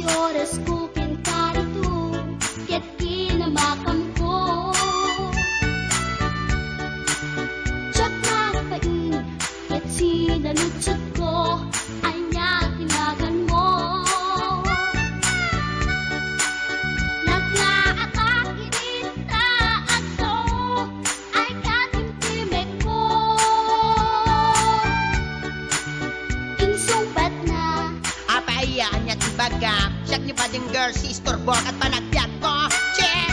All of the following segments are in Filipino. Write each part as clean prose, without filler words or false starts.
oras ko pintarito, ket kinamakam ko. Tsak nakapain, ket sinalutsot ko, anya tinagan mo. Naglaatag inita ako, ay katimtimek ko. Insumbat na Apayaan niya tibaga, siyak niyo pa din girl, sister, bork at panagbiag ko. Check!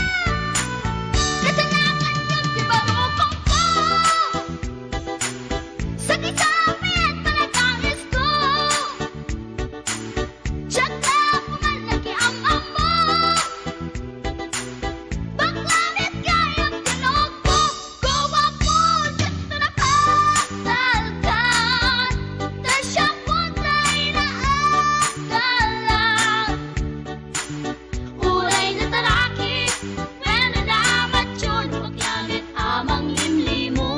kasalanan yun, di ba mo kong ko? Sakit sa amin, panagangis ko. Tsak na pumalaki ang amo. Baklanit kayang tinog mo. Gawa po, dito na pasalgan. Tasya po tayo na agalan. Uray na talaki, when naman yun, maglamit amang limlimo.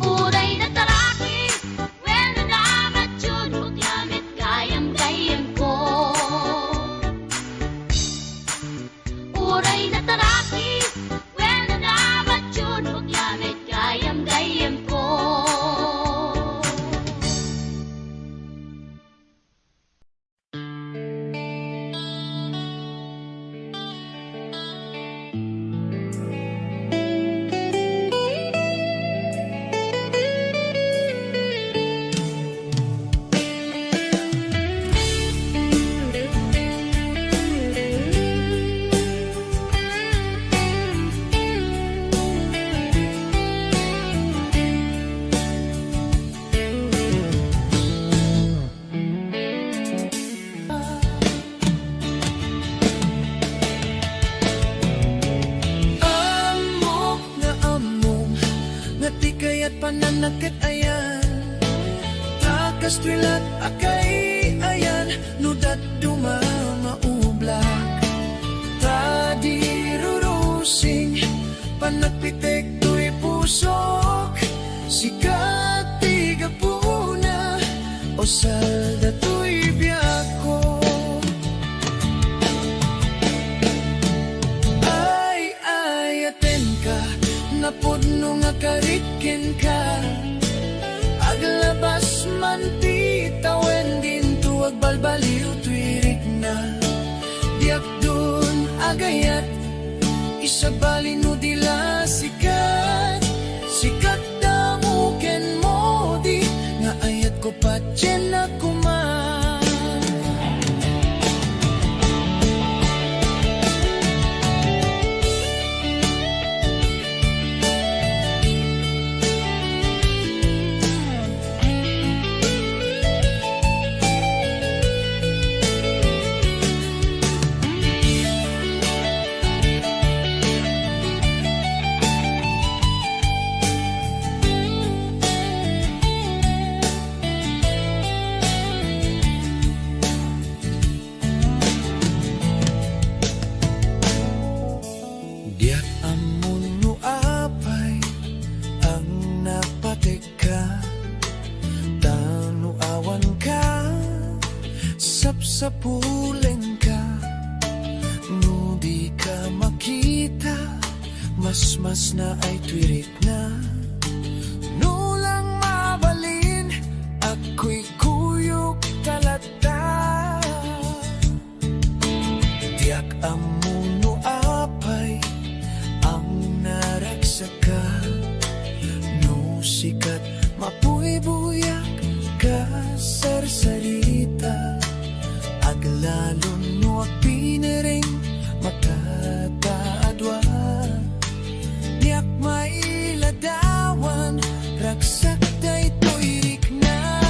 Uray na talaki, when naman yun, maglamit gayam-gayam ko. Uray na talaki, when naman yun, maglamit gayam-gayam ko. Amok na among natikay at pananakit ayan. Takas twilat akay ayan, nudat dumamaublak. Tadirurusing panagpitek to'y pusok. Sikat tigapuna o salda to'y biyako. Ay, aten ka, napudno nga karikin ka. Aglabas man ti tawen ginto, agbalbaliw tuwirik na. Diak dun agayat, isabali no dila sikat. Sikat damuken mo di, nga ayat ko patyen na kuman. Diyak amon no apay ang napateka. Tanu awan ka, sapsapuleng ka. No di ka makita, mas na ay twirik na. No lang mabalin, ako'y kuyok talata. Diyak amon no apay ang naragsaka. No sikat mapuy-buyak ka sarsarita. Aglalon no pinering makataadwa. Diyak mailadawan, ragsak day tuirik na.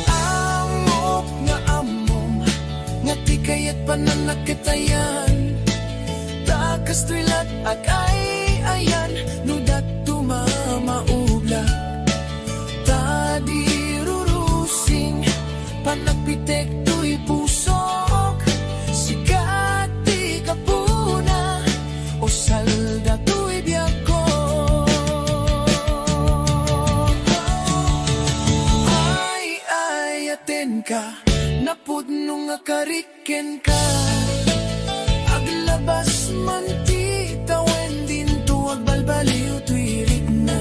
Amok nga among ngatikay at pananakit ayan. Takas twilat agay ayan, nudat tumamaubla. Tadirurusing panagpitek to'y pusok. Sikat di kapuna o salda to'y biyako. ka napudno nga kariken ka aglabas man ti tawen din tuwag balbaliw tuirik na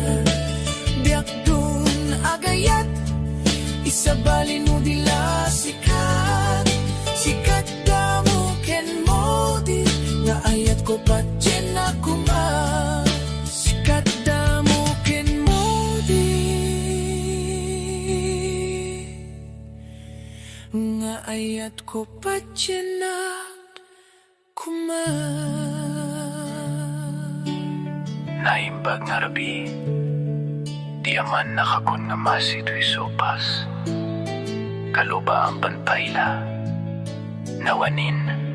biyak dun agayat isabalin mo dila sikat sikat damo ken mo di nga ayat ko patyen ako ma sikat damo ken mo di nga ayat ko patyen ako ma Naimbag nga rabi, di aman nakakon nga masito'y sopas. Kaluba ang panpayla, nawanin.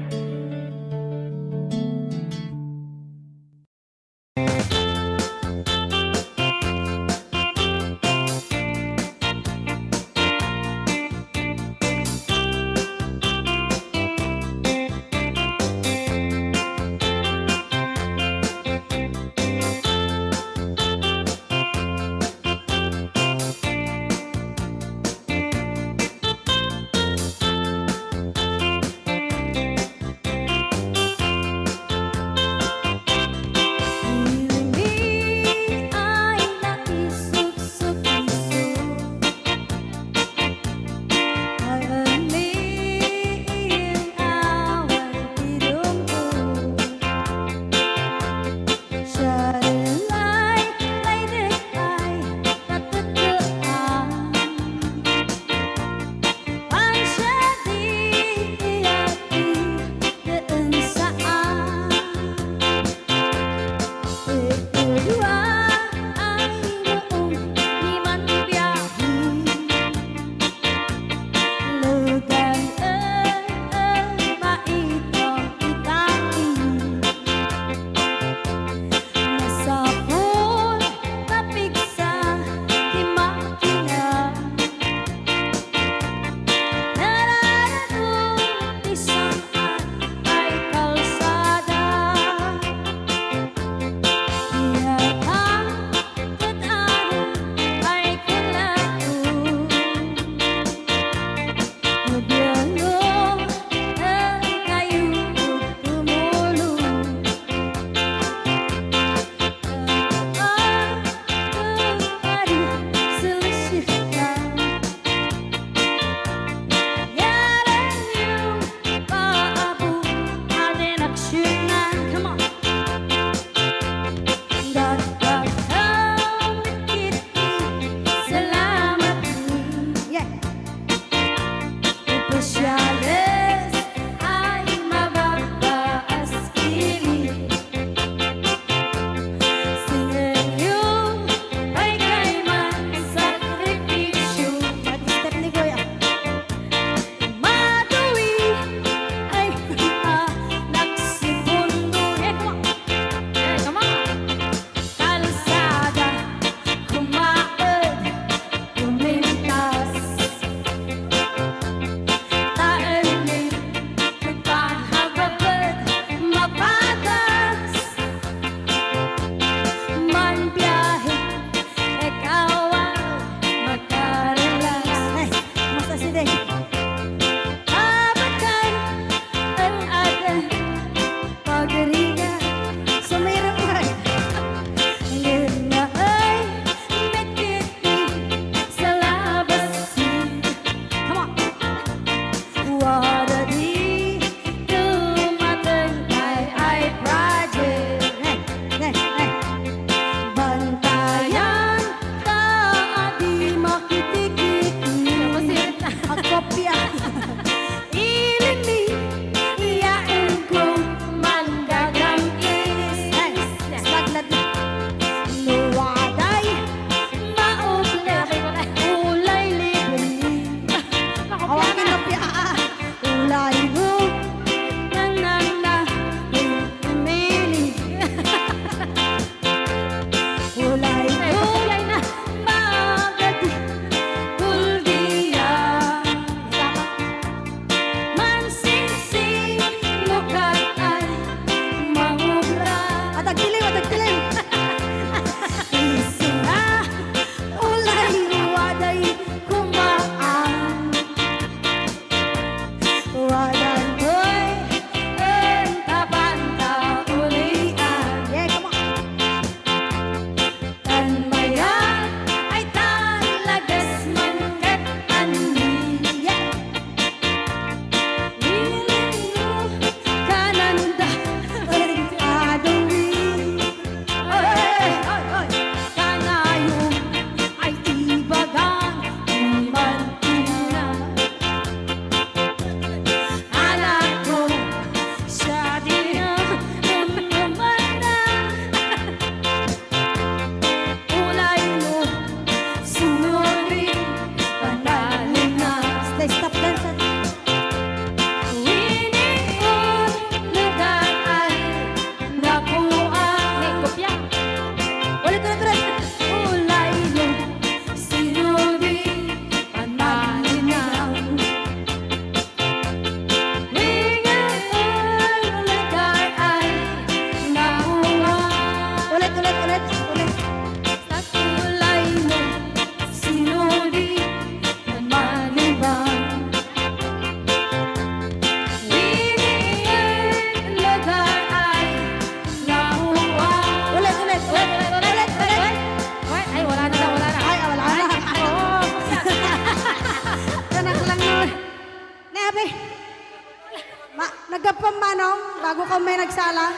ako may nagsala.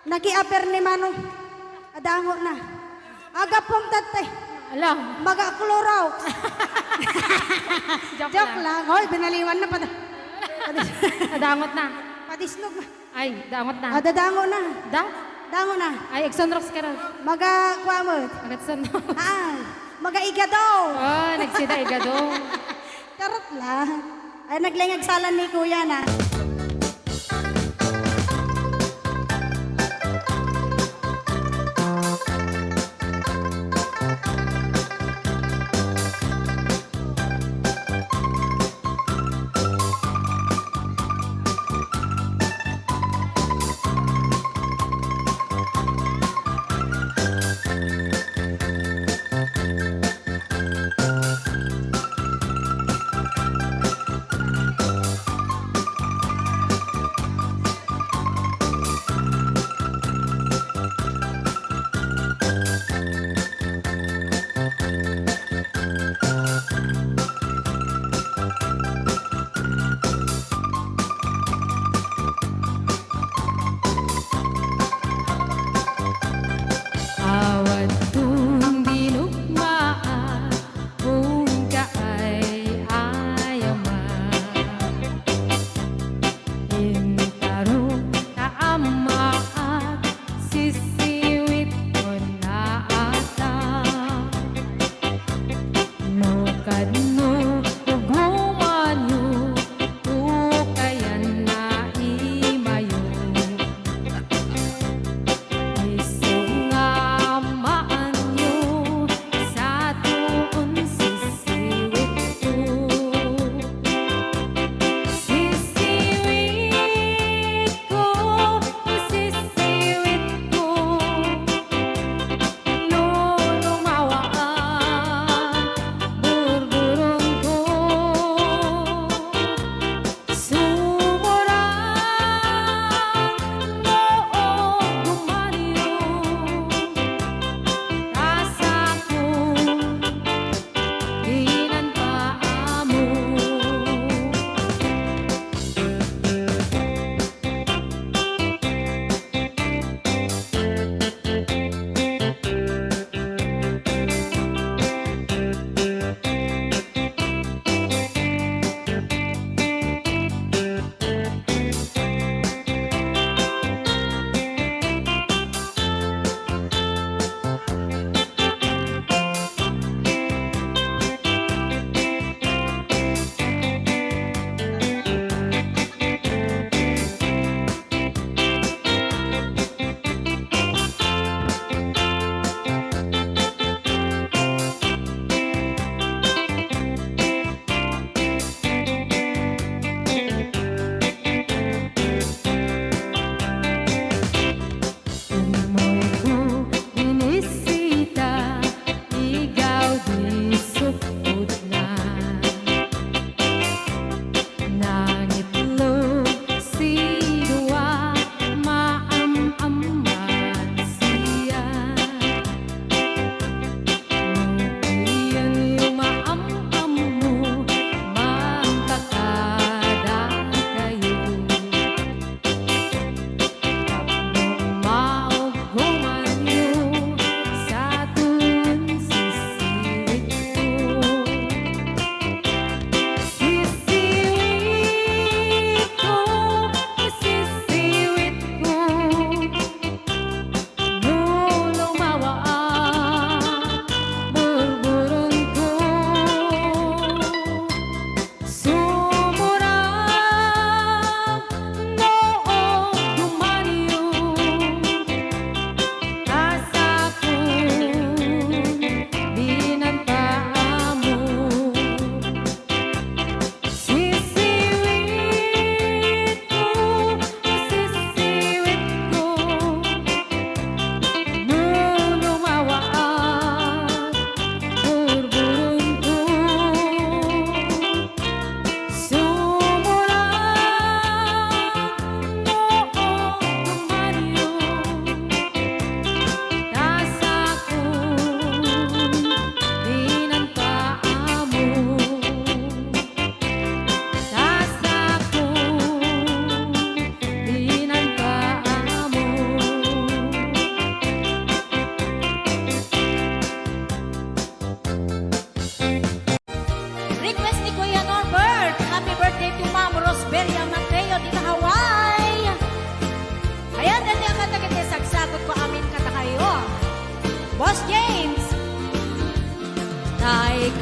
Nakiaper ni Manong. Adango na. Aga pong tatay. Alam, Maga-klorox. Joke lang. lang. Hoy, binaliwan na pa. Nadangot na. Padisnog na. Ay, dangot na. Dadango na. Da? Dango na. Ay, Exonrox ka rin. Maga-kwamot. Agatson. Maga-igadaw. Oh, nagsida igado. Karot lang. Ay, naglingagsalan ni kuya na.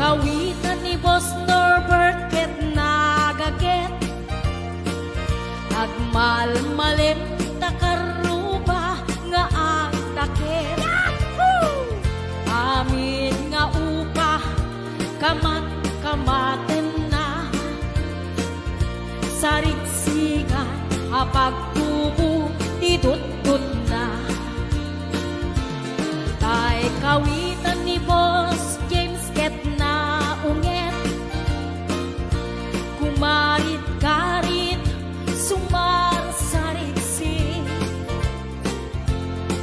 kawitan ni Boss Norbert ket nagaget agmalmalem takaruba nga ang takit amin nga upa kamat-kamaten na sarigsigan apagtubo ditut-tut na tay kawitan ni Boss James ket na unget kumarit-karit sumar sarigsi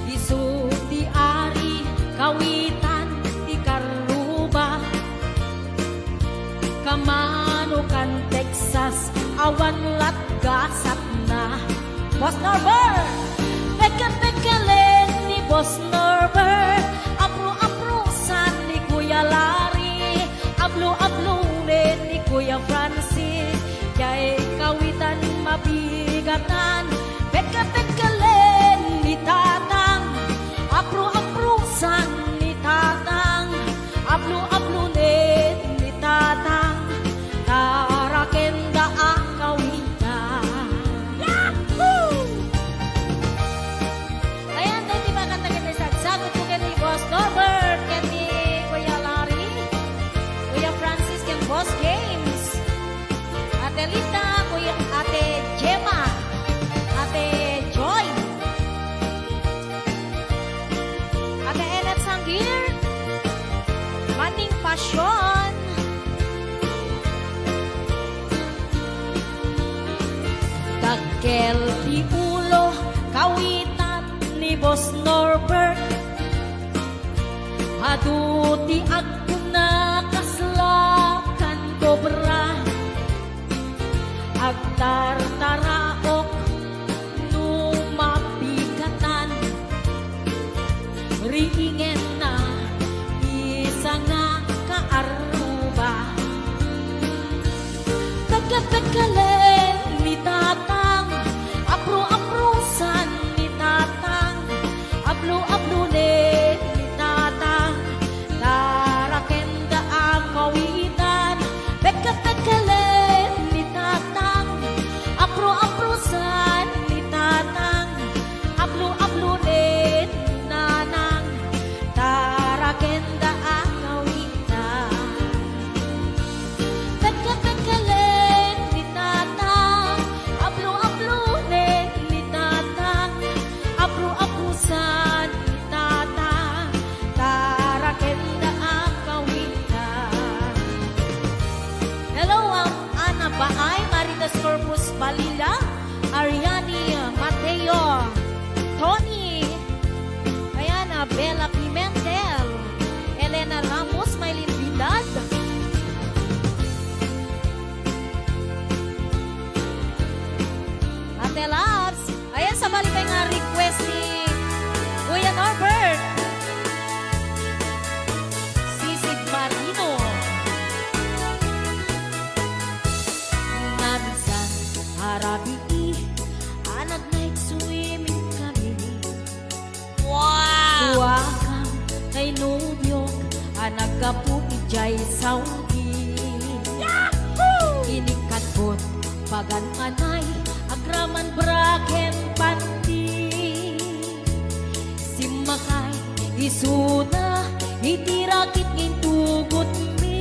isu di ari kawitan di karuba kamanukan Texas awan latgasat na Boss Norbert peke-pekelen ni Boss Norbert apro-aprosan ni Kuya Larry ablo-ablunen ni Kuya Francis kay kawitan mabigatan peke-pekelen ni Tatang apro-aprosan ni Tatang ablo-ablunen ni Tatang tarakenda ang kawitan ayan tayo di ba katagan na sagsagot ko ni Boss Norbert ken ni Kuya Larry Kuya Francis ken Boss James Ate Lita Kuya Ate Gemma Ate Joy Ate Enet Sanggir Maning Pasyon Dagkel di ulo kawitan ni Boss Norbert Aduti agkuna kaslakan kobra agtartaraok numapigatan riingen na isa nga kaaruba pagkapagkalen ni Tatang apro-aprosan ni Tatang ablo-ablunen ni Tatang tarakenda ang kawitan pagkapagkalen ni Tatang apro-aprosan ni Tatang ablo-ablunen ni Nanang tarakenda ang kawitan pagkapagkalen ni Tatang ablo-ablunen ni Tatang apro-aprosan ni Tatang tarakenda ang kawitan hello Ana Baay Maritas Corpus Balila Ariani Mateo Tony ayan Bella Pimentel Elena Ramos Maylin Vidal Ate Labs ayan sa balik nga request ni Kuya Norbert Sisig Marino Nabsan harabi anak night swimming kami Suwakam kay nubyo anak kaputi jay Saudi Inikatbot pagan anay agraman braken pati Simakay isuna itirakit ngintugot mi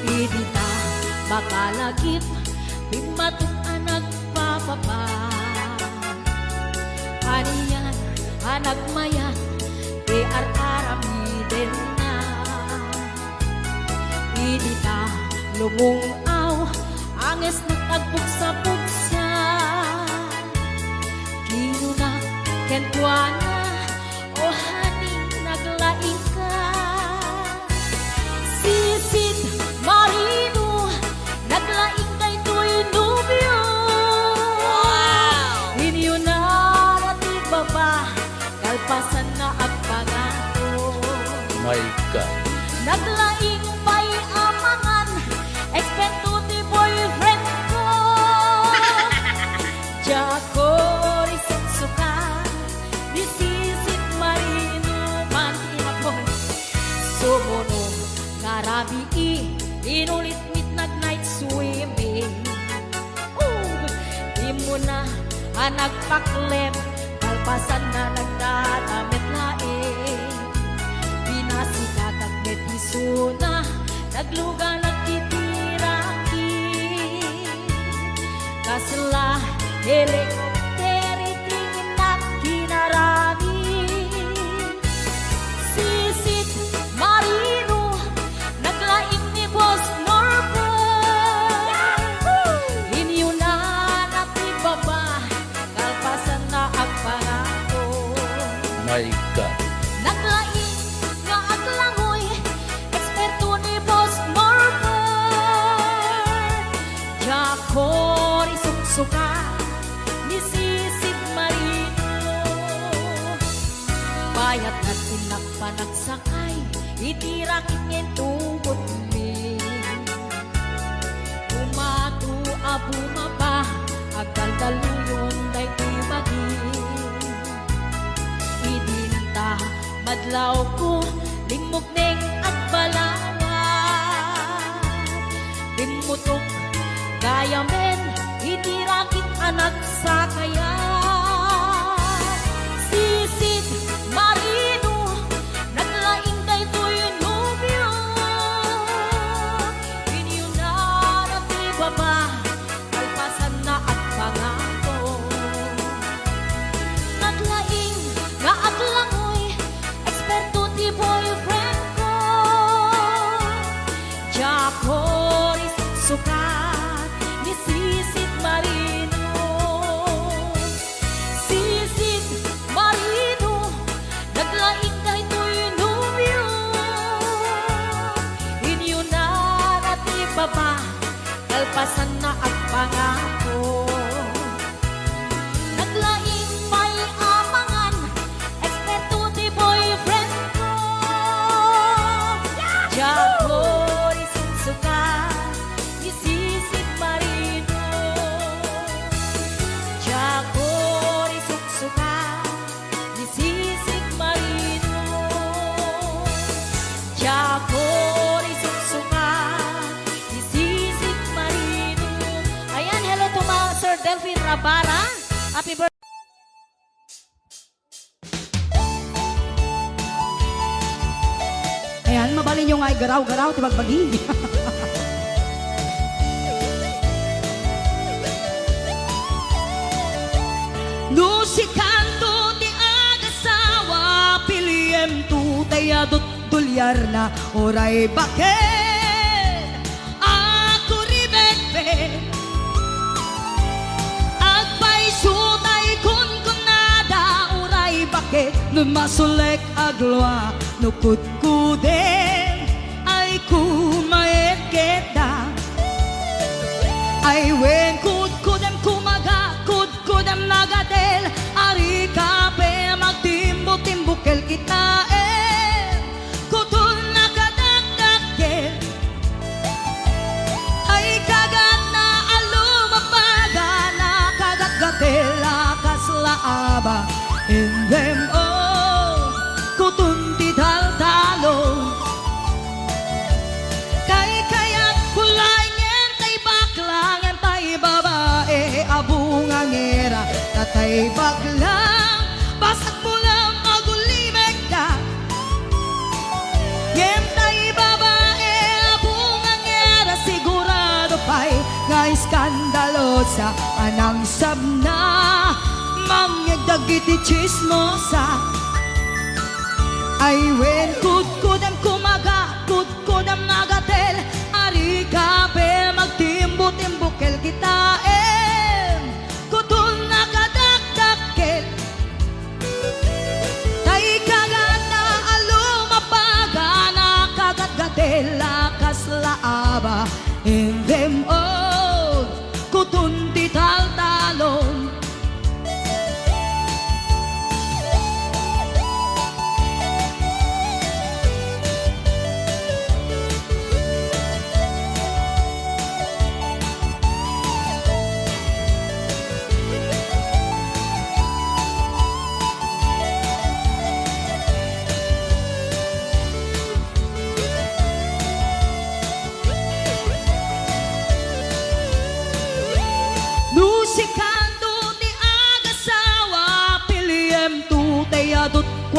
Idita bakalagip bimatuk anak papapa Aniyan anak mayan arami-den na Idita lumungaw anges nagtagbuksa-buksa Kinuna kentuana o haning naglaing ka Sisid Marino naglaing kay tuy nubyo Inyo na natig baba kalpasan na agpagato My God. Naglaing pa'y amangan Ekspento ti boyfriend ko Jako riset suka Disisit marino man inapon Sumunong gabi inulit midnight night swimming. Di mo na nagpaklep, kalpasan na nagdadamit laing. Pinasikat at betisuna, nagluga nagtitiraki. Kasla helikopteri tingin at kinarami. Sisit marino, naglaing ni Boss Norbert. Inyo na natibaba, kalpasan na ang pangako. My God. Naglaing nga aglangoy, eksperto ni Boss Norbert. Jacori suksuka, ni Sisit Marino. Bayat na tinakpanagsakay, itirakit ngayon tubot mi. Umatu abumaba, agdaldaluyon day tibagin. Idinta madlaw ko, lingmog neng at balawat. Bimutok gaya men, itirakit anak sa kaya. Sisit Marino, naglaing day to'y nubyo. Inyo na natibaba, kalpasan na at pangako. Naglaing nga aglangoy, eksperto ti boyfriend ko. Jacori sukat, ni Sisit Marino. Sisit Marino, naglaing kay to'y nubyo. Inyo na natibaba, kalpasan na at pangako. Naglaing may amangan, eksperto ti boyfriend ko. Jacori suksukat, ni Sisit Marino. Jacori suksukat, ni Sisit Marino. Jacori suksukat, ni Sisit Marino. Ayan, hello to Sir Delphine Rabara. Happy birthday. Ayan, mabalin nyo nga garaw-garaw, tibagbagi. No si kanto ti agasawa, piliem tu tayadot tulyar na oray bakit ako ribekbe. Agpay sutay kun kunada oray bakit nun masulek agloa nukut kuden ay kumaet kita. Ay wen kudem kumaga kudem nagadel ari kape magtimbo-timbukel kita kutul nakadagdakel. Ay kagat na alumapaga na kagat-gatel kaslaaba in them all kutunti dal-dalo. Kay kaya't kulay ngentay baklang ngentay babae abungangera tatay baklang basag mo lang agulimeg ka. Ngentay babae abungangera sigurado pa'y nga iskandalosa anang sabna mangyagdagiti chismosa. Ay wen kudem kumaga kudem nagatel ari kape magtimbo-timbukel kita kutul nakadakdakel. Tay kagat na alumapaga na kagat-gatel kaslaaba in them all kutunti tal-talon.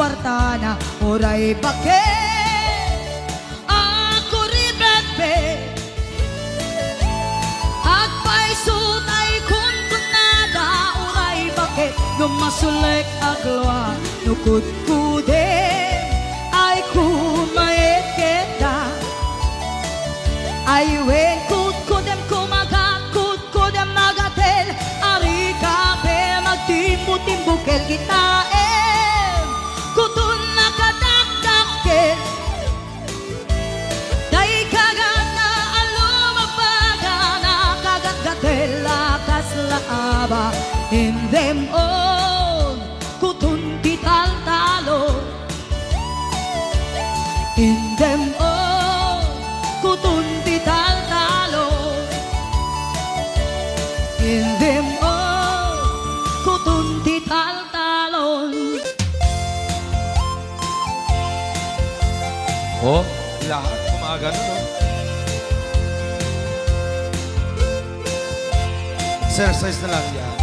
kwarta na oray bakit ako ribebe at paisutay kung tunada oray bakit numasulik agloa nukod kudem ay kumayet kita ay wen kudem kudem magatel ari kape magtimbo-timbukel kita kutun nakadakdakel day kagat na alumabaga nakagagatela lakas laaba in them all kutun tital-talo in them all kutun tital-talo in them all kutun tital-talon. Oh, lahat kumagano, no? Exercise na lang yan.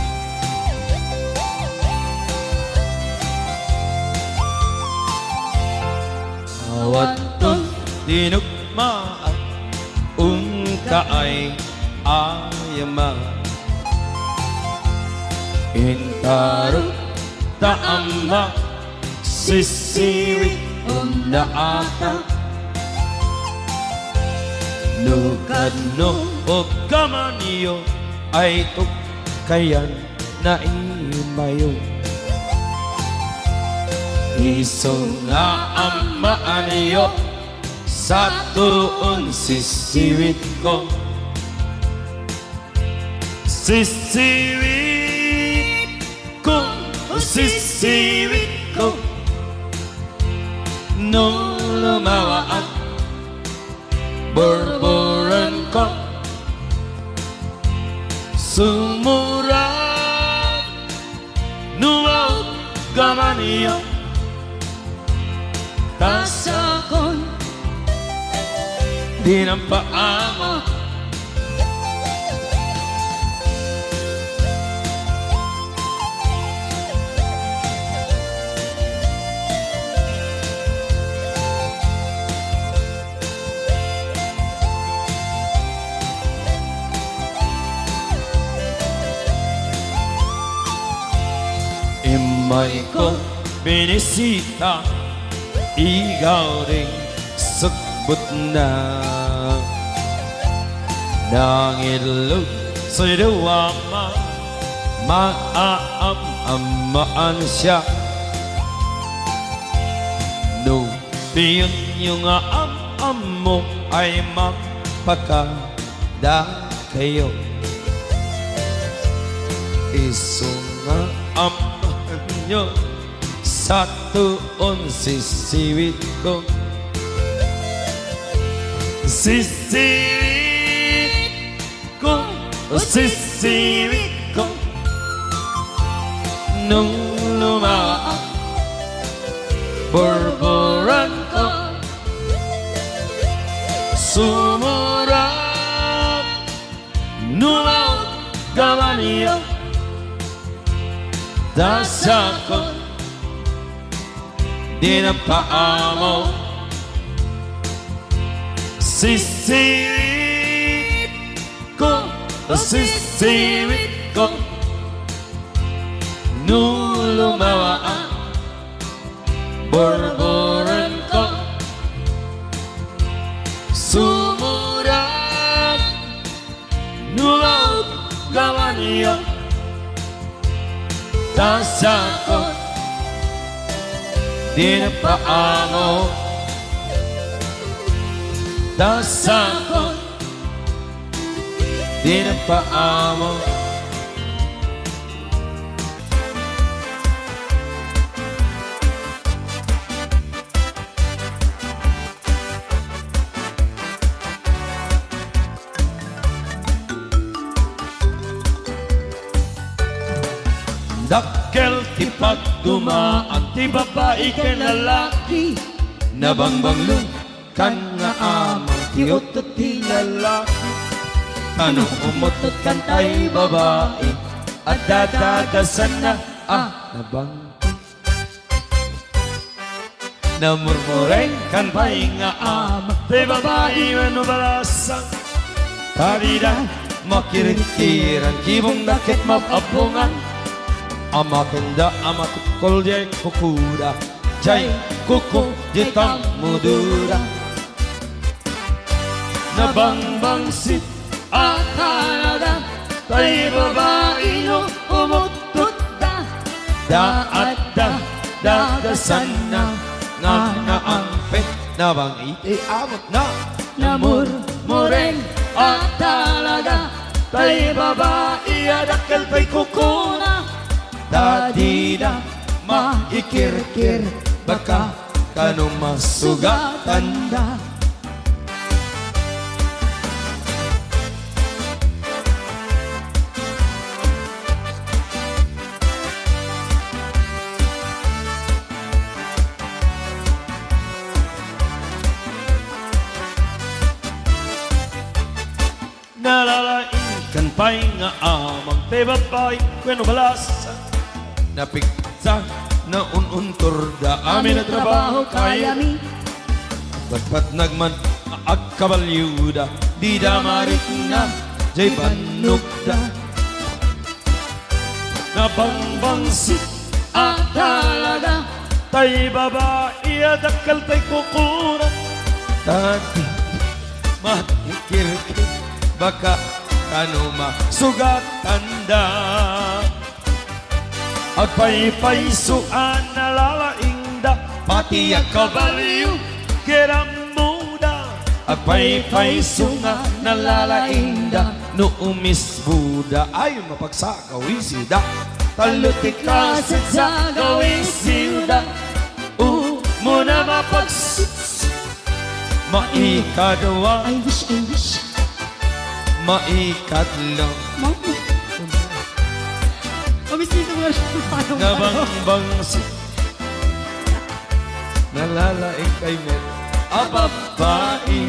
Awatong dinugmaan kaay ayama Intaro taama sisiwi na ata Nukadno o kamaniyo ay tukayan na imayo Iso nga amaan niyo sa tuon sisiwit ko Sisiwit ko, sisiwit ko Nung lumawa at borboran ko Sumurang nuwaw gamaniyo Tasakon di ng paamo Imay ko binisita Ikaw ring sagbot na Nangilog sa'y dawama Maaam-amaan siya No, piyon yung am-am mo Ay magpakada kayo Isong am nyo sa tuon sisiwit ko Sisiwit ko, sisiwit ko Nung lumaa borboran ko Sumurang numaw gamaniyo Dasakon di na paamo Sisiwit ko, sisiwit ko Nung lumawa ang borboran ko Sumurang nuwaw gamaniyo Dasakon di na paamo Dasakon di na paamo Dakkel ti pagdumaan ti babae ken lalaki Nabangbanglo kan nga ama ti utot ti lalaki Ano umutot kan tay babae At dadagasan na nabang Na murmureng kan pahinga ama Di babae manubalasang Karida makirikiran Kibong dakit mapabungan Ama kenda ama kukul jay kukuda Jay kuku jitang mudura Nabangbangsit at halaga Tay babae no umutut da Daat da dagasan na Nga naampit na bang iti amot na Namurmureng at talaga Tay babae adakal tay kukuna Dadida maikirkir Baka kanong masugatan da Nalalain pa'y nga amang te babae Kweno balasa Napigsa na ununturda Amin na trabaho kaya mi Batpat nagman agkabalyuda Di damarit na jay banugda Nabangbangsit at talaga Tay babae adakal tay kukuran Tati matikirkir Baka kanuma sugatan da Agpaypaysuan nalalaing da Pati akabaliw kiram muda Agpaypaysunga nalalaing da No umis Buda ay mapagsagawisida Talutik kasit sa gawisida Muna mapagsis Maikadwa I wish. Maikatlo Obviously, siguro paano Nabangbangsit Nalalaing kay Mel Ababae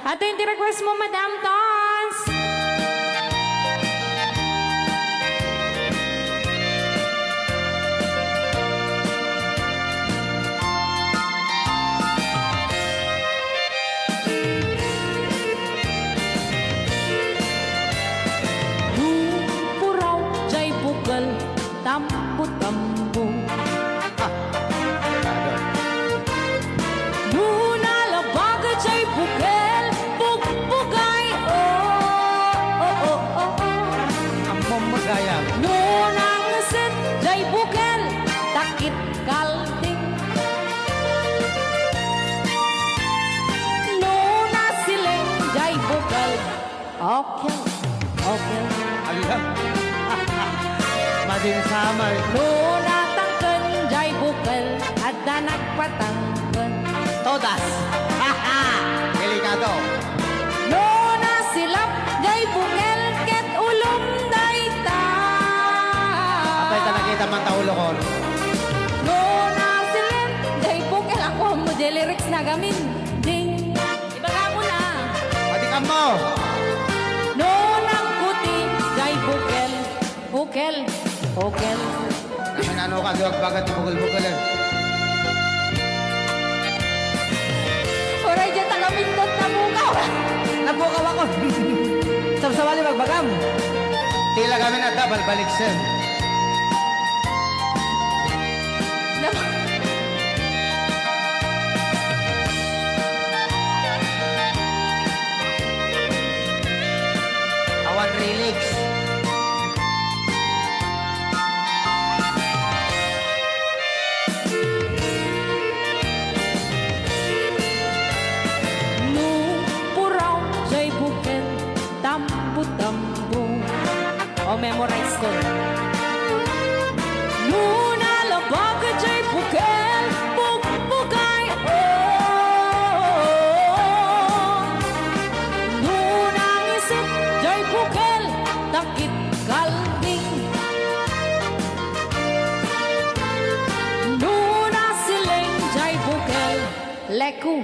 Ato yung request mo, Madam Tons. Puraw, jay bukal, tambo-tambo. Muna labag, jay bukal, bugbugay, oh, oh, oh, oh, oh. Ang mamagaya. Nunang sit, jay bukal, takip kalding. Nuna siling, jay bukal, okay, okay. Alam. Madin samay. Nuna tangken, jay bukal, ada nagpatangken. Todas. Haha. Delikado. Nuna silap, jay bukal, ket ulom dayta. Apay ta nakita man taulo ko. Nuna silip, jay bukal, ako mo di lyrics na gamin. Ding, ibaga mo na. Pati ka mo. Nunang kuti, jay bukal, bukal, bukal. Naman ano ka, duwag bagat bukol-bukol eh. Oray dyan tagamindot na bukaw. Napukaw ako. Sabsabali magbagam. Tila kami na double balik sir. Awan relics. Nung puraw, jay bukal, tambo-tambo. O, memorize ko. Nuna labag, jay bukal, bugbugay, oh. Nunang isip, jay bukal, takip kalding. Nuna siling, jay bukal, leku,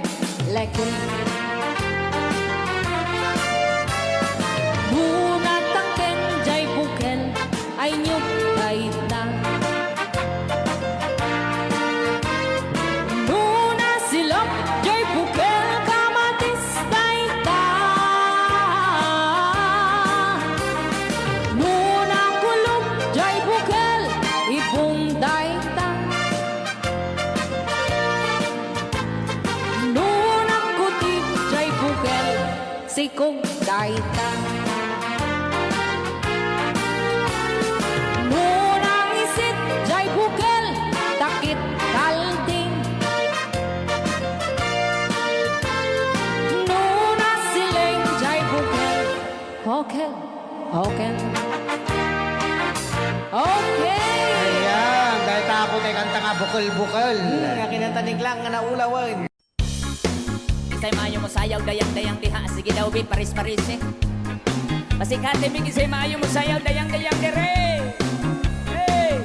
leku. Nuna tangken, jay bukal, ay nyug dayta. Nuna silap, jay bukal, kamatis dayta. Nuna kulog, jay bukal, ibong dayta. Nunang kuti, jay bukal, sikog dayta. Nunang isit, jay bukal, takip kalding. Nuna siling, jay bukal, okay, okay. Okay! Ayan, dahil tapo tayo kanta nga bukol-bukol. Nga kinatanig lang nga naulawan. Isay maayo mo sayaw, dayang-dayang diha. Sige daw, bi, paris-paris eh. Pasikate, big, isay maayo mo sayaw, dayang-dayang dire. Hey!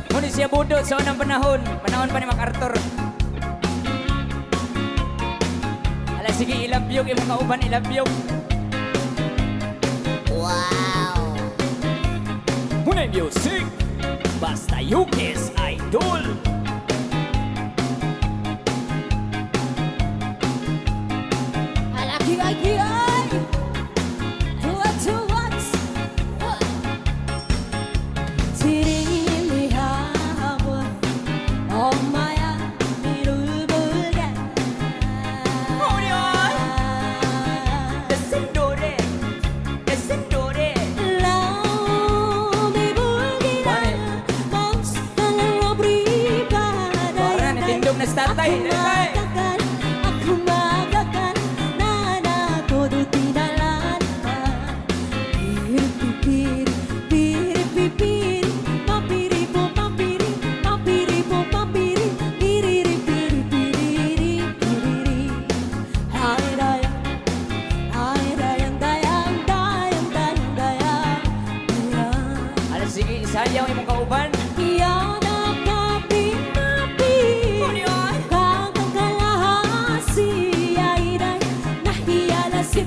Ngunit siya budot sa unang panahon. Panahon pa ni MacArthur. Ala, sige, ilabyog, imong kauban, ilabyog. Wow! Munay music, basta Yukis Idol. Alaki ay ay tuwa 지림이 하고 엄마야 미를 보게 Descend 노래, descend 노래. Laumi bulgira Monster brigada Wala, natindog na sa tatay. Aku magakan Nana todo tinalanta Piri piri piri piri Papiri po papiri Papiri po papiri Piriri piri piriri piriri Hai dayang dayang dayang dayang dayang Ala, sige, isayaw imong kauban. Yana kapi-napi Kakang kalahasi Ay day Nahiyala si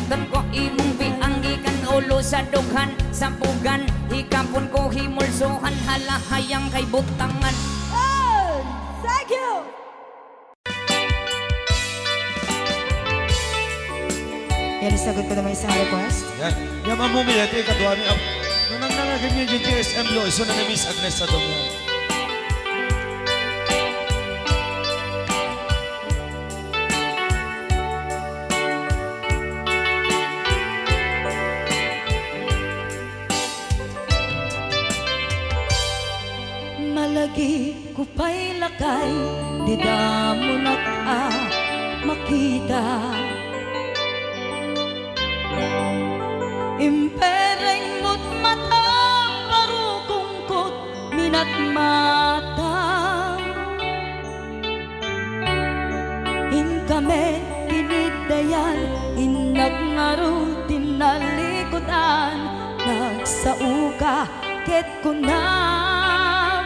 Tan ko imong bianggi kan ulo sa dughan sa pugan hikapon ko himulsuhan halahayang kay butangan. Oh, thank you. Yan, isagot ko naman isang request. Yan. Yan mamumili. Ito yung kadwa niya. Nang nangaganyan yung TSM lo. Iso na na-miss Agnes sa doon. Malagi ko pa'y lakay, di damo makita. Impereng mo't matang parukungkot minat mata. In kami tinidayan, inagnaro tinalikutan, nagsauka ket kunam.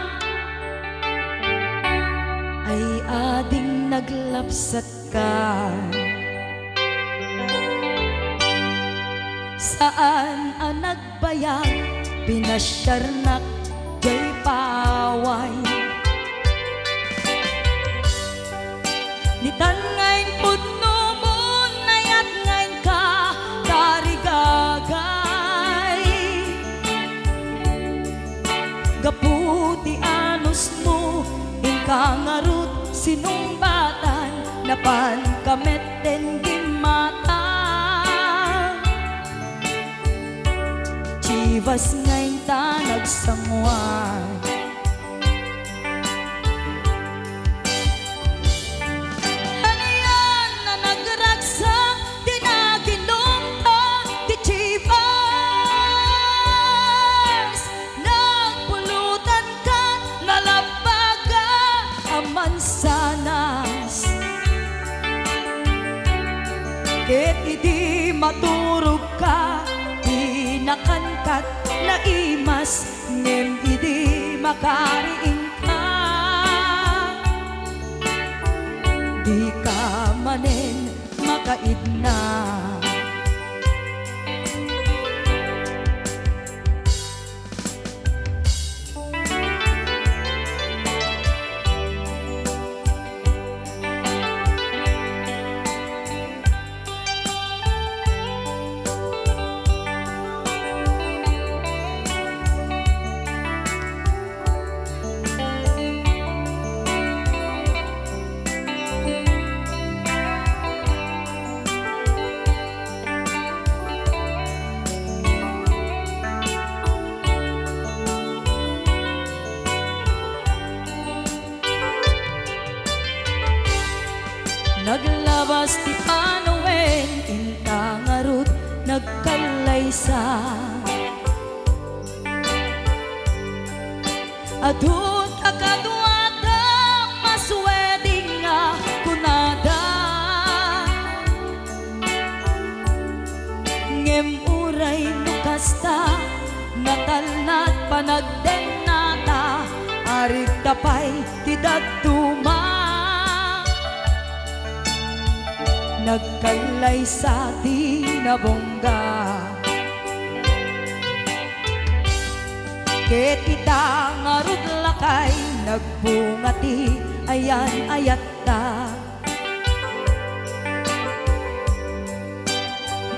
Ay ading naglapsat ka. Saan ang nagbayag, pinasyarnak jay paway. Nitan ngayon pudno mo, nayat ngayon ka, tarigagay. Gaputi anos mo, inkangarut sinumbatan, napan kamet den mata. Chivas ngayon ta nagsangwan. Ano yan na nagragsak, di naginom ta, di Chivas. Nagpulutan ka, nalabaga, aman sanas. Ket idi maturog ka, nakankat na imas ngem idi makariing ka. Di ka manen makaidna. Naglabas ti Panowen, intangarut nagkalaysa. Adun akadwada masweding nga kunada. Ngem uray nukasta, natalnat panagdenata, arig tapay ti daduma. Nagkalay sa tinabongga. Ket itangarud lakay, nagbungati ayan ayatta.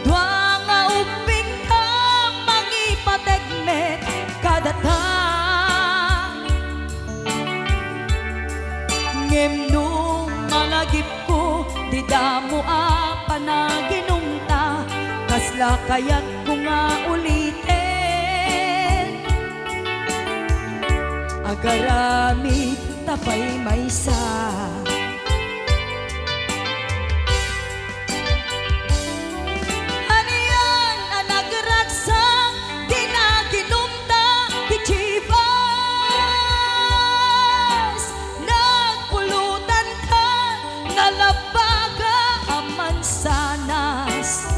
Dua nga uping ka, mangipategmet kadata. Ngem nung malagip ko, di damo panaginumta, kasla kaya't ko nga ulitin. Agaramit tapay maysa. Ano yan ang nagragsak, di naginumta, di Chivas. Nagpulutan ka, nalabaga, aman sanas.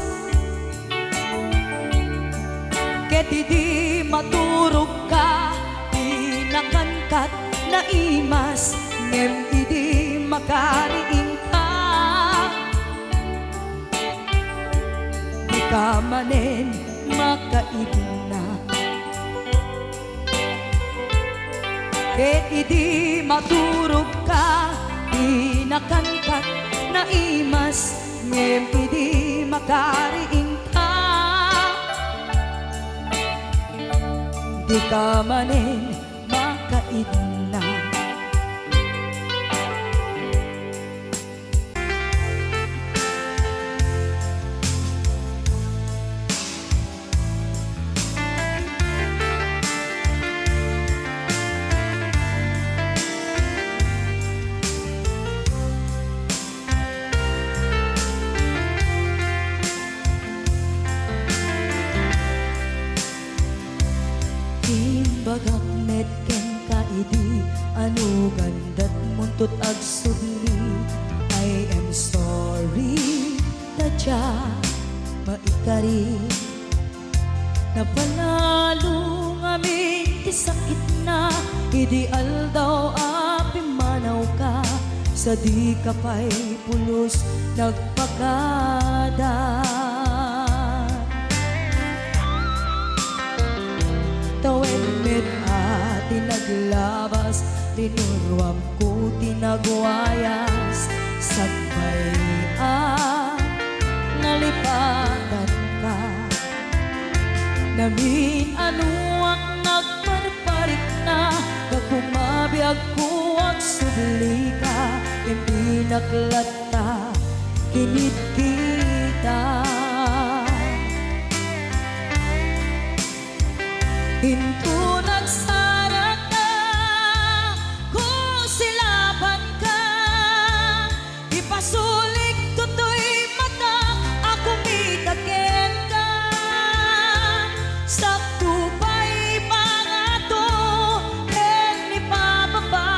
Ket di maturog ka, di nakangkat na imas, ngem idi makariing ka. Di ka manen makaigna. Ket idi maturog ka, di nakantat na imas, ngem idi makariing ka. Di ka manen makaigna. Timbagak met ken kaidi, ano gandat muntot ag subli. I am sorry, tadya maikari. Napanalo ngamin ti sakit na, ideal daw api manaw ka. Sa di ka pa'y pulos nagpakada. Tawen met ati naglabas, tinurwam ko tinagwayas. Sabay nalipatan ka. Namin ano ang nagparparik na, nagpumabiyag ko ang subli ka. Hindi naklata, kinit kita. Hinto nagsarak na, kung silaban ka. Ipasulik toto'y mata, ako mitaken ka. Sakto pa'y pangato, ken ipababa.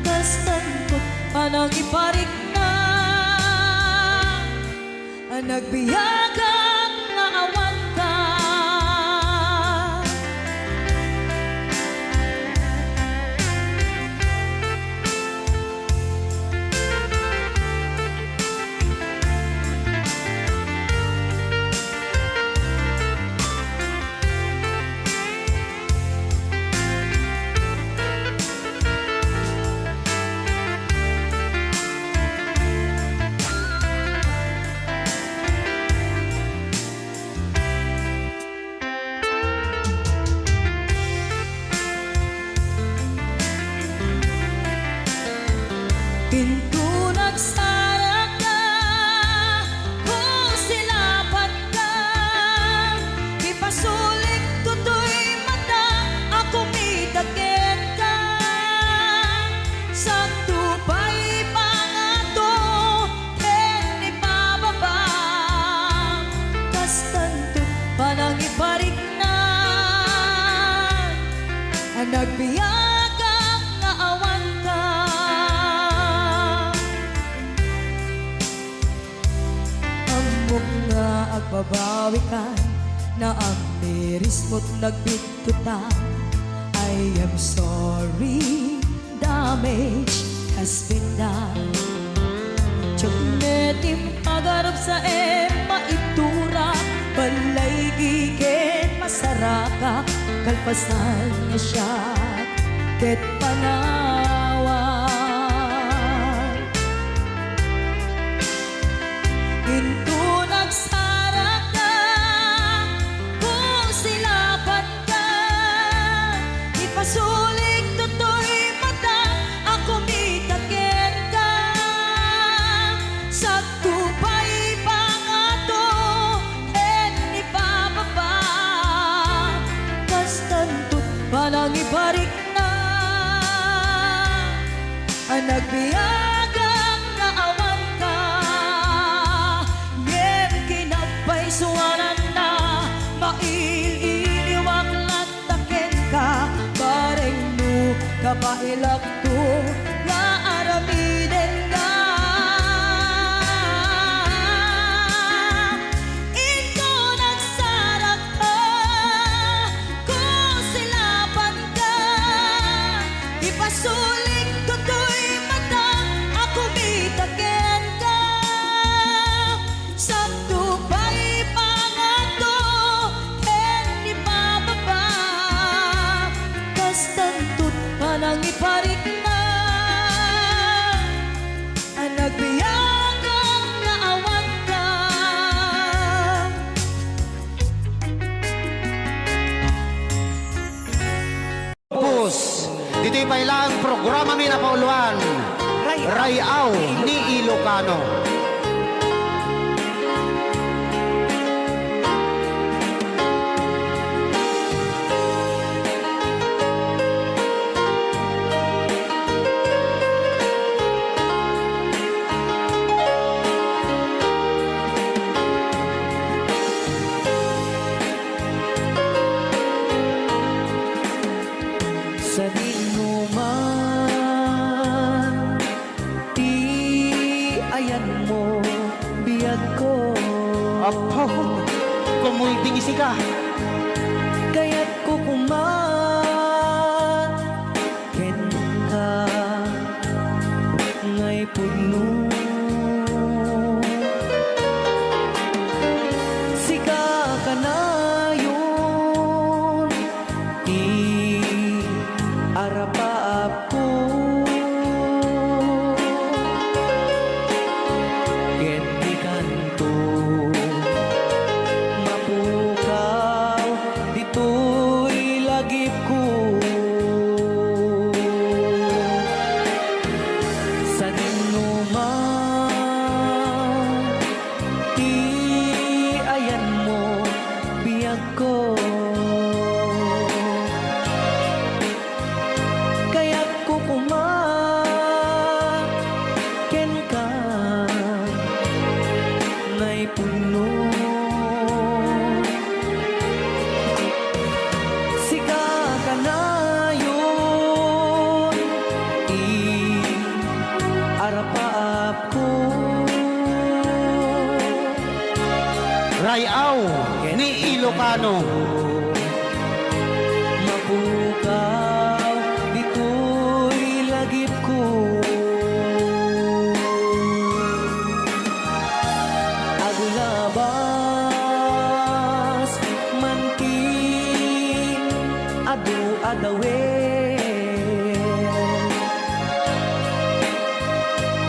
Kastantot panang iparik na, ang nagbiyagang naawan ka. Pinto nagsarak na, kung silaban ka. Ipasulik toto'y mata, ako mitaken ka. Sakto pa'y pangato, ken ipababa. Kastanto panang iparik na, ang nagbiyagang naawan ka. Nga agbabawi ka na ang miris mo't nagbitutan. I am sorry, damage has been done. Tiyagnetim agarap sa maitura, balay gigen masaraka. Kalpasan niya siya, ket panawan. Into nagsarak ka, kung silaban ka. Ipasulik toto'y mata, ako mitaken ka. Sakto pa'y pangato, ken ipababa. Kastantot panang ibarik na, ang nagbiyagang naawan ka. Ngem kinagpaisuanan na, maililiwag lataken ka. Bareng no kapailak to, nga aramiden ka. Ito nagsarak ka, kung silaban ka. Ipasulik toto'y mata, ako mitaken ka. Sakto pa pailang programa mi na pauluan. Rayaw ni Ilocano. Sa dinuman, ayan mo, biyag ko. Apo, kumulting isi ka. Kaya't kukuman, ken ka, ngay puno. Sika ka na yun, arapaap ko. Ket di kanto, mapukaw, dito'y lagip ko. Sa dinuman, ayan mo, biyag ko. Kaya't kukuman, ken ka, ngay puno. Sika ka na yun, arapaap ko. Rayaw ni Ilocano. Mapukaw, dito'y lagip ko. Agulabas, manti, adu-adawe.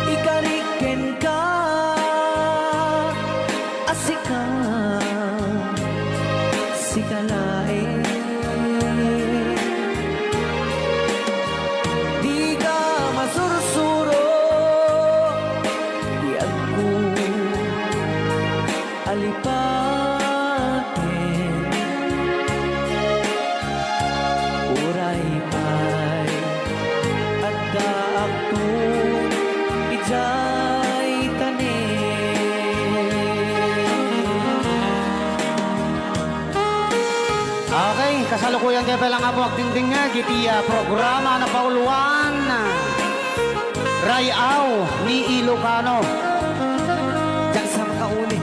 Ikariken ka, asika, sikalae. Di ka masursuro, di ako alipatin. Uray pa'y at daakto, ijay tanin. Okay, kasalukuyan kayo palang ako agdingding nga, gitiya programa na pauluan. Rayaw ni Ilocano. Diyan sa makauli.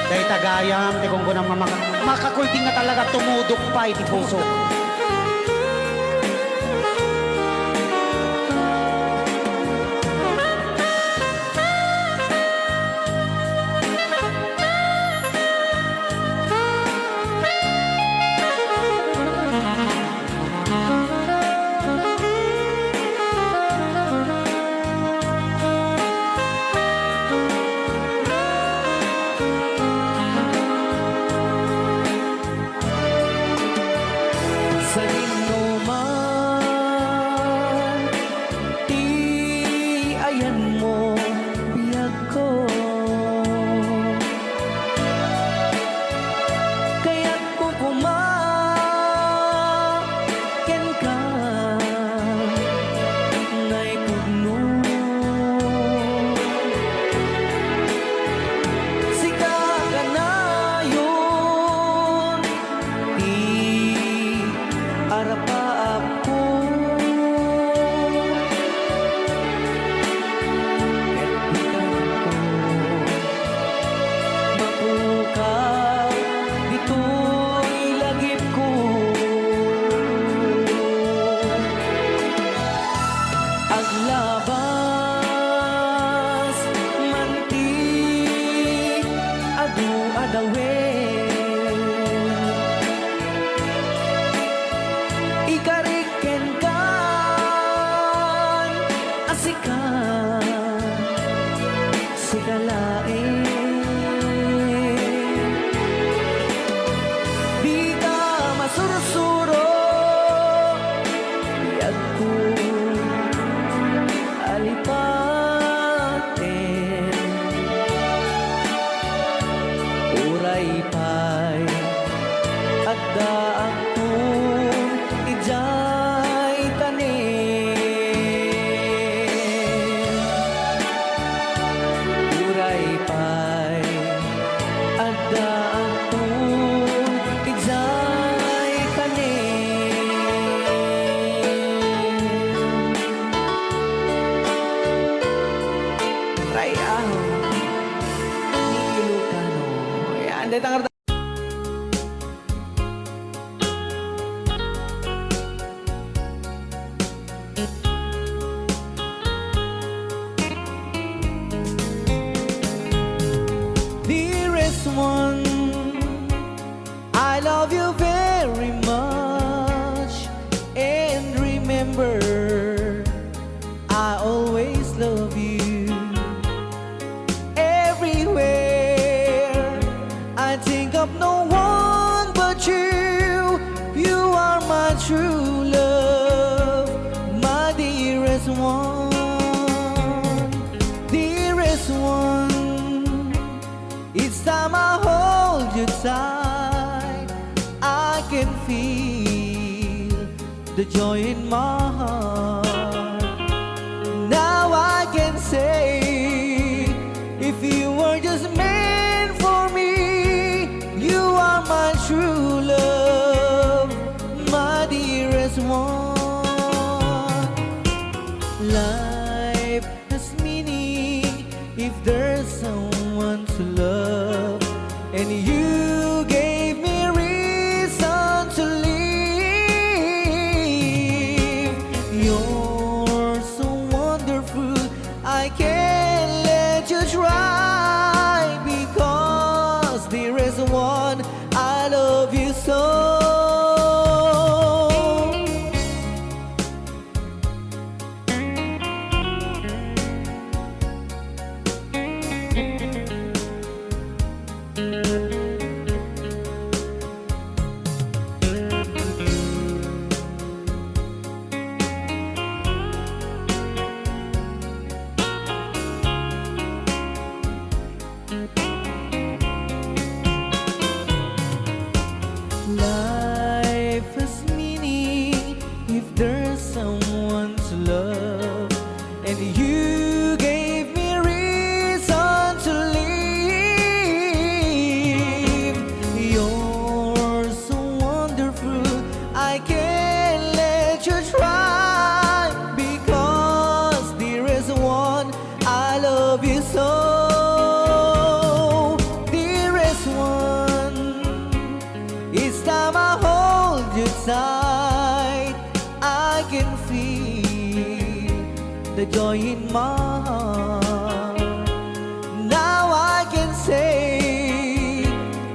Dahil tagayam, di kung kunang makakulting na talaga tumudok pa iti puso. Sa dinuman, ayan mo, biyag ko. Kaya't kukuman, ken ka, ngay puno. Sika ka na yun, arapaap ko. Ket di kanto, mapukaw, dito'y lagip ko. Aglabas, manti, adu-adawe. Ikariken kan, asika, sikalae. Di ka masursuro, Andi tangar Dearest one, I love you very much. And remember, I always love you. Everywhere, I think of no one but you. You are my true love, my dearest one. Dearest one, each time I hold you tight, I can feel the joy in my heart. Now I can say, if you were just meant for me, you are my true love, my dearest one. Life has meaning if there's someone to love, and you gave me reason to live. You're so wonderful, I can't let you try, because there is one, I love you so. Life has meaning if there's someone to love, and you gave me reason to live. You're so wonderful, I can't let you try, because there is one, I love you so. Dearest one, each time I hold you tight, I can feel the joy in my heart. Now I can say,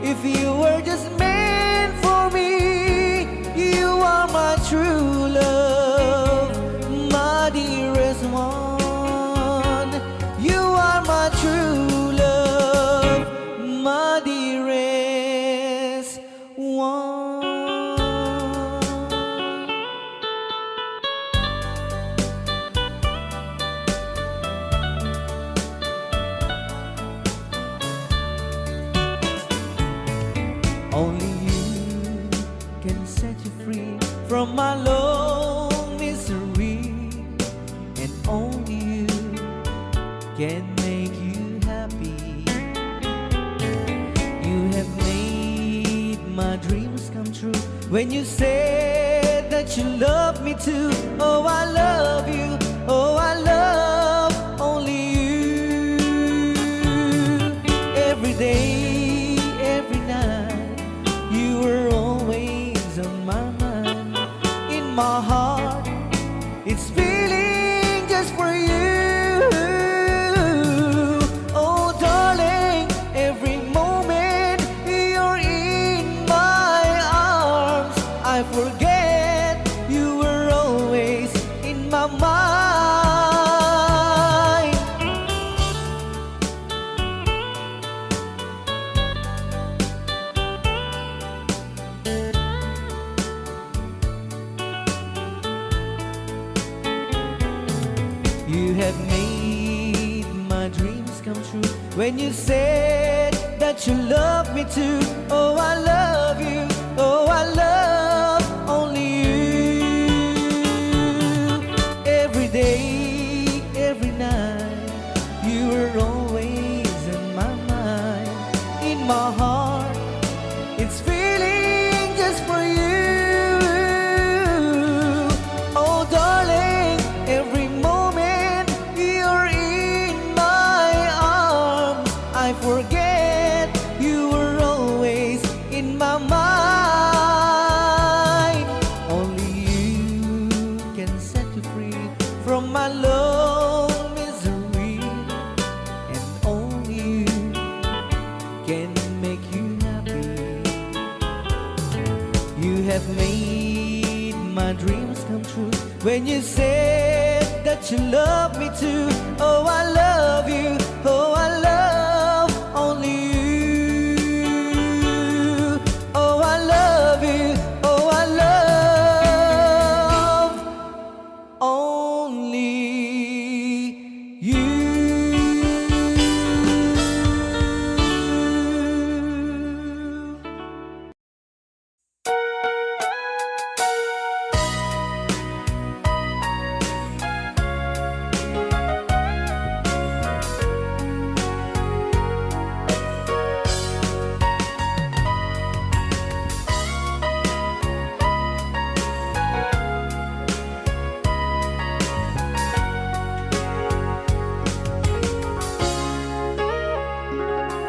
if you were just meant for me, you are my true love, my dearest one. You are my true love, my dearest one. Only you can set you free from my long misery, and only you can make you happy. You have made my dreams come true when you said that you love me too. Oh, I love you. Oh, I love only you. Every day, every night, you were always on my mind. In my heart, it's feeling just for you. Oh, darling, every moment you're in my arms, I forget you were always in my mind. You have made my dreams come true when you said that you love me too. Oh, I love you. Oh, I love only you. Every day, every night, you were always in my mind. In my heart, it's feeling just for you. Oh, darling, every moment you're in my arms, I forget you were always can make you happy. You have made my dreams come true when you said that you love me too. Oh, I love you. Oh, I love only you. Oh, I love you. Oh, I love only you.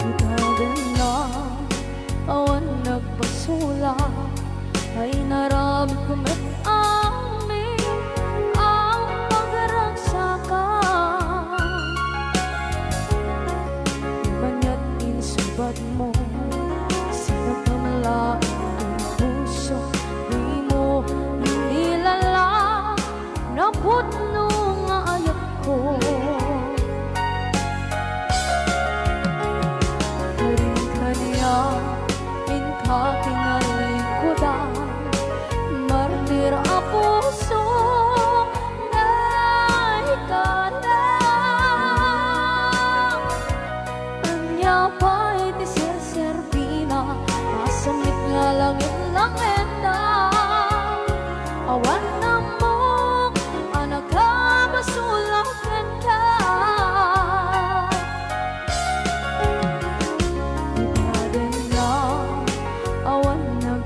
Ikaw na awan nagbasula ay naramit ko met amin ang pagragsakan. Manya't insubat mo sinagpamalain ang puso, di mo nilala na putno nga ayat ko. Minka kinalikudan, martir a puso na ikalang. Anya pa'y di serservina, masamit nga langit lang endang. Awan na mo, anak ka basulang kenta.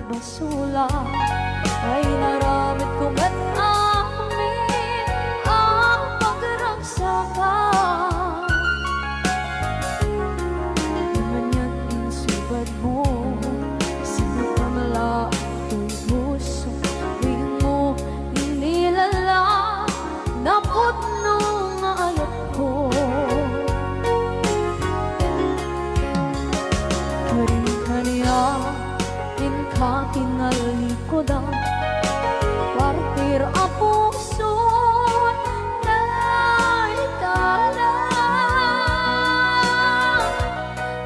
Basula ay naramit ko met amin ang pagragsakan. Manya't insubad mo sinagpamala ang puso, di mo inilala na putno nga ayat ko. Karin-kaniya kinalikodan, partir a puso na ikalang.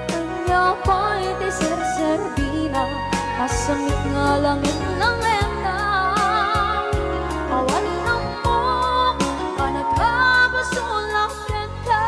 Kanya pa'y di serservina, masamit nga langit ng endang. Awan na mo, panagkabasulang kenta.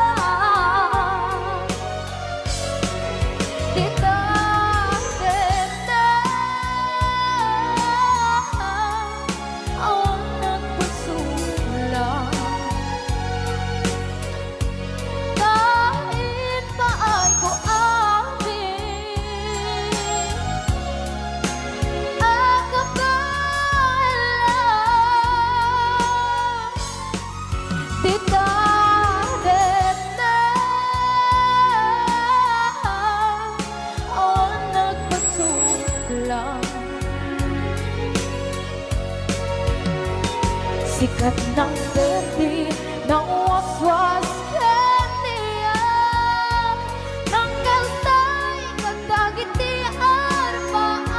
Sikat ng berdi ng waswas kaniya, tanggal tay kagdagit di arbaan.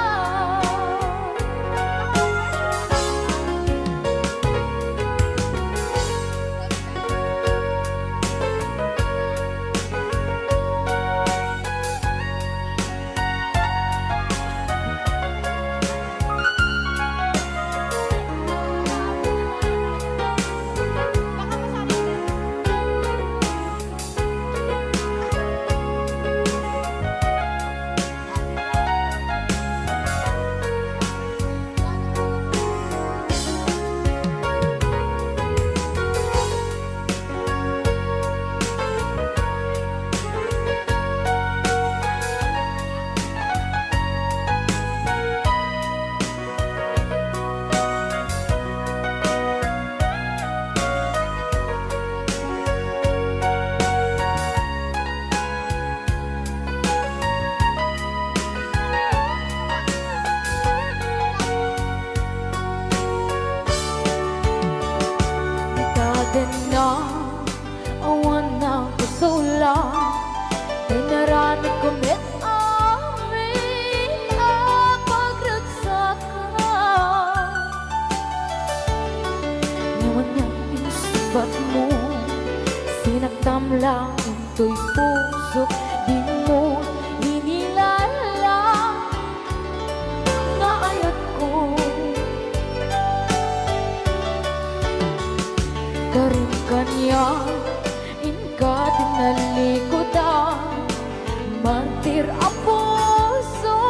ang puso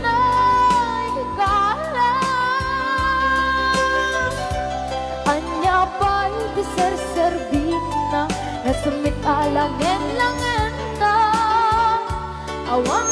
na ikalang. Anya pa'y di serservin na nasumit alangin lang enda. Awang